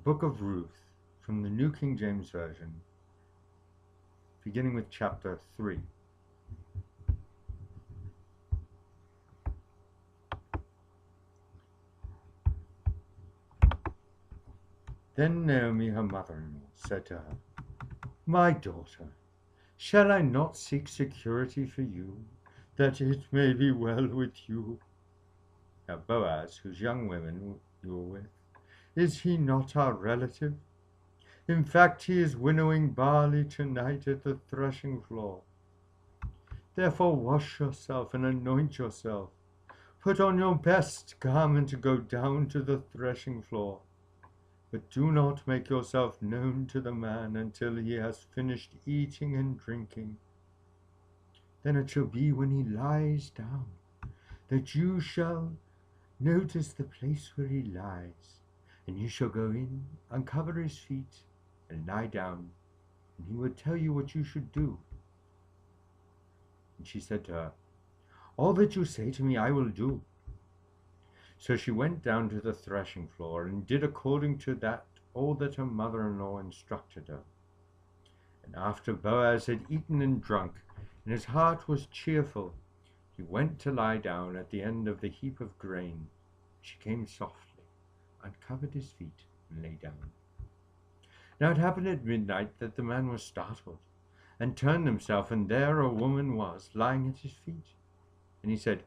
book of Ruth from the New King James Version, beginning with chapter 3. Then Naomi, her mother-in-law, said to her, "My daughter, shall I not seek security for you, that it may be well with you?" Now Boaz, whose young women you were with, is he not our relative? In fact, he is winnowing barley tonight at the threshing floor. Therefore wash yourself and anoint yourself. Put on your best garment to go down to the threshing floor. But do not make yourself known to the man until he has finished eating and drinking. Then it shall be when he lies down, that you shall notice the place where he lies, and you shall go in, uncover his feet, and lie down, and he will tell you what you should do. And she said to her, "All that you say to me I will do." So she went down to the threshing floor, and did according to that all that her mother-in-law instructed her. And after Boaz had eaten and drunk, and his heart was cheerful, he went to lie down at the end of the heap of grain. She came softly, uncovered his feet, and lay down. Now it happened at midnight that the man was startled, and turned himself, and there a woman was, lying at his feet. And he said,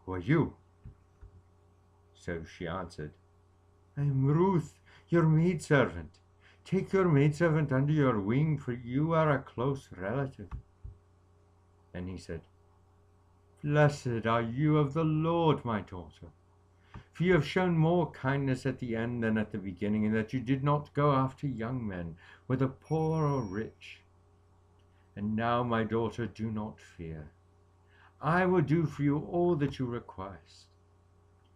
"Who are you?" So she answered, "I am Ruth, your maidservant. Take your maidservant under your wing, for you are a close relative." And he said, "Blessed are you of the Lord, my daughter. For you have shown more kindness at the end than at the beginning, in that you did not go after young men, whether poor or rich. And now, my daughter, do not fear. I will do for you all that you request.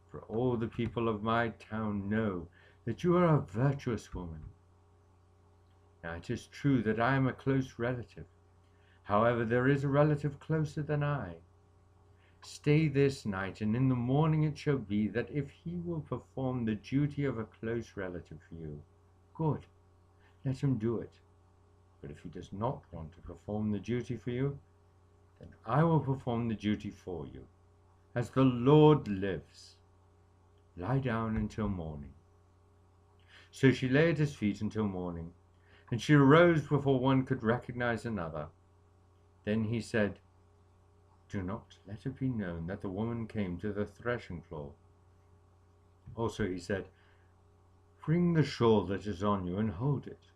For all the people of my town know that you are a virtuous woman. Now it is true that I am a close relative. However, there is a relative closer than I. Stay this night, and in the morning it shall be that if he will perform the duty of a close relative for you, good, let him do it. But if he does not want to perform the duty for you, then I will perform the duty for you, as the Lord lives. Lie down until morning." So she lay at his feet until morning, and she arose before one could recognize another. Then he said, "Do not let it be known that the woman came to the threshing floor." Also he said, "Bring the shawl that is on you and hold it."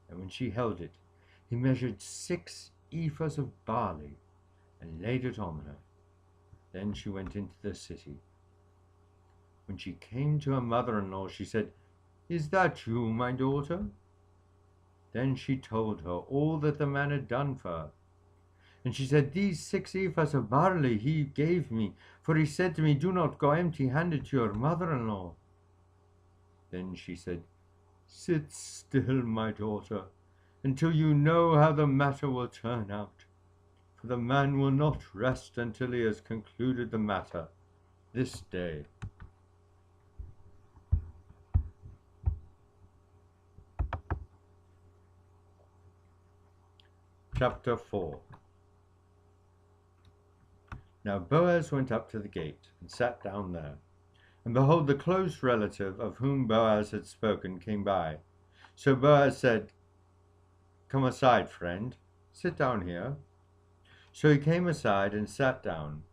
And when she held it, he measured 6 ephahs of barley and laid it on her. Then she went into the city. When she came to her mother-in-law, she said, "Is that you, my daughter?" Then she told her all that the man had done for her. And she said, "These 6 ephahs of barley he gave me, for he said to me, 'Do not go empty-handed to your mother-in-law.'" Then she said, "Sit still, my daughter, until you know how the matter will turn out. For the man will not rest until he has concluded the matter this day." Chapter 4. Now Boaz went up to the gate and sat down there. And behold, the close relative of whom Boaz had spoken came by. So Boaz said, "Come aside, friend, sit down here." So he came aside and sat down.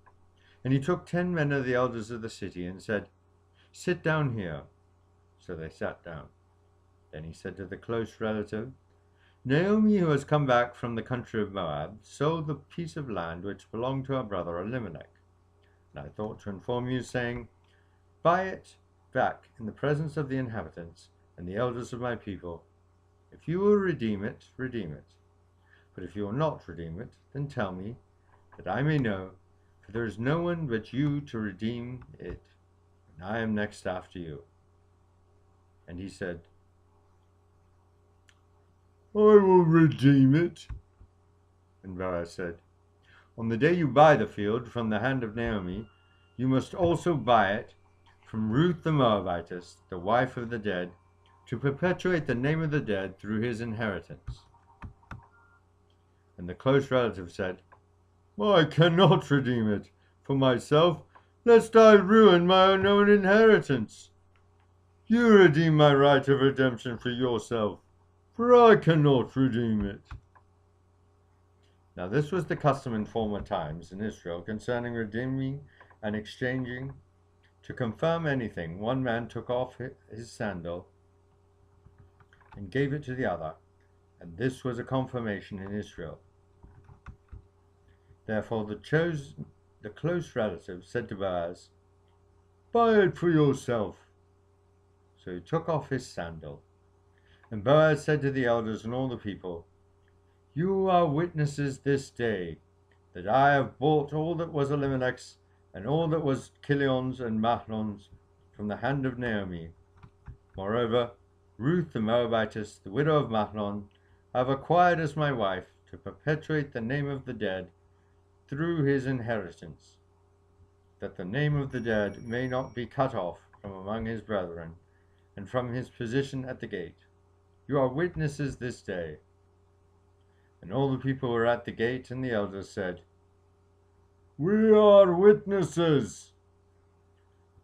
And he took 10 men of the elders of the city and said, "Sit down here." So they sat down. Then he said to the close relative, "Naomi, who has come back from the country of Moab, sold the piece of land which belonged to her brother Elimelech. And I thought to inform you, saying, 'Buy it back in the presence of the inhabitants and the elders of my people. If you will redeem it, redeem it. But if you will not redeem it, then tell me, that I may know, for there is no one but you to redeem it, and I am next after you.' And he said, 'I will redeem it.' And Boaz said, 'On the day you buy the field from the hand of Naomi, you must also buy it from Ruth the Moabitess, the wife of the dead, to perpetuate the name of the dead through his inheritance. And the close relative said, I cannot redeem it for myself, lest I ruin my own inheritance. You redeem my right of redemption for yourself, for I cannot redeem it. Now this was the custom in former times in Israel concerning redeeming and exchanging. To confirm anything, one man took off his sandal and gave it to the other, and this was a confirmation in Israel. Therefore the close relative said to Boaz, Buy it for yourself. So he took off his sandal. And Boaz said to the elders and all the people, You are witnesses this day that I have bought all that was Elimelech's and all that was Kilion's and Mahlon's from the hand of Naomi. Moreover, Ruth the Moabitess, the widow of Mahlon, I have acquired as my wife to perpetuate the name of the dead through his inheritance, that the name of the dead may not be cut off from among his brethren and from his position at the gate. You are witnesses this day. And all the people were at the gate, and the elders said, We are witnesses.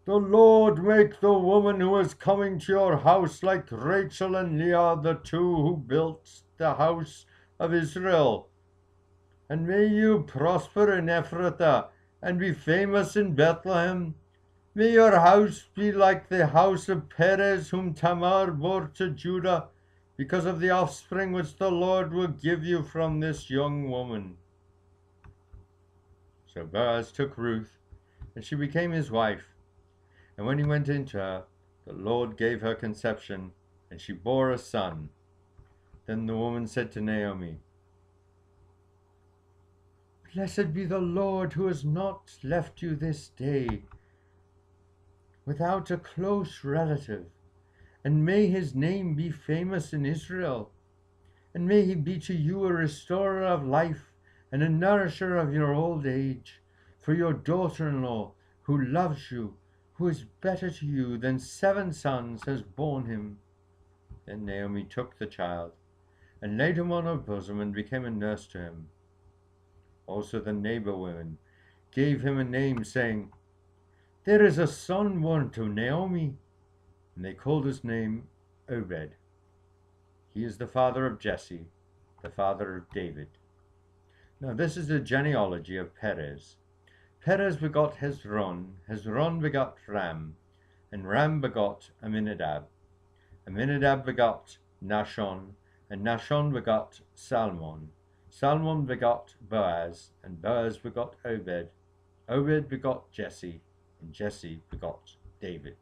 The Lord make the woman who is coming to your house like Rachel and Leah, the two who built the house of Israel. And may you prosper in Ephrathah and be famous in Bethlehem. May your house be like the house of Perez, whom Tamar bore to Judah, because of the offspring which the Lord will give you from this young woman. So Boaz took Ruth, and she became his wife. And when he went into her, the Lord gave her conception, and she bore a son. Then the woman said to Naomi, Blessed be the Lord who has not left you this day without a close relative, and may his name be famous in Israel, and may he be to you a restorer of life and a nourisher of your old age, for your daughter-in-law, who loves you, who is better to you than 7 sons, has borne him. Then Naomi took the child, and laid him on her bosom, and became a nurse to him. Also the neighbor women gave him a name, saying, There is a son born to Naomi. And they called his name Obed. He is the father of Jesse, the father of David. Now this is the genealogy of Perez. Perez begot Hezron, Hezron begot Ram, and Ram begot Amminadab. Amminadab begot Nahshon, and Nahshon begot Salmon. Salmon begot Boaz, and Boaz begot Obed. Obed begot Jesse, and Jesse begot David.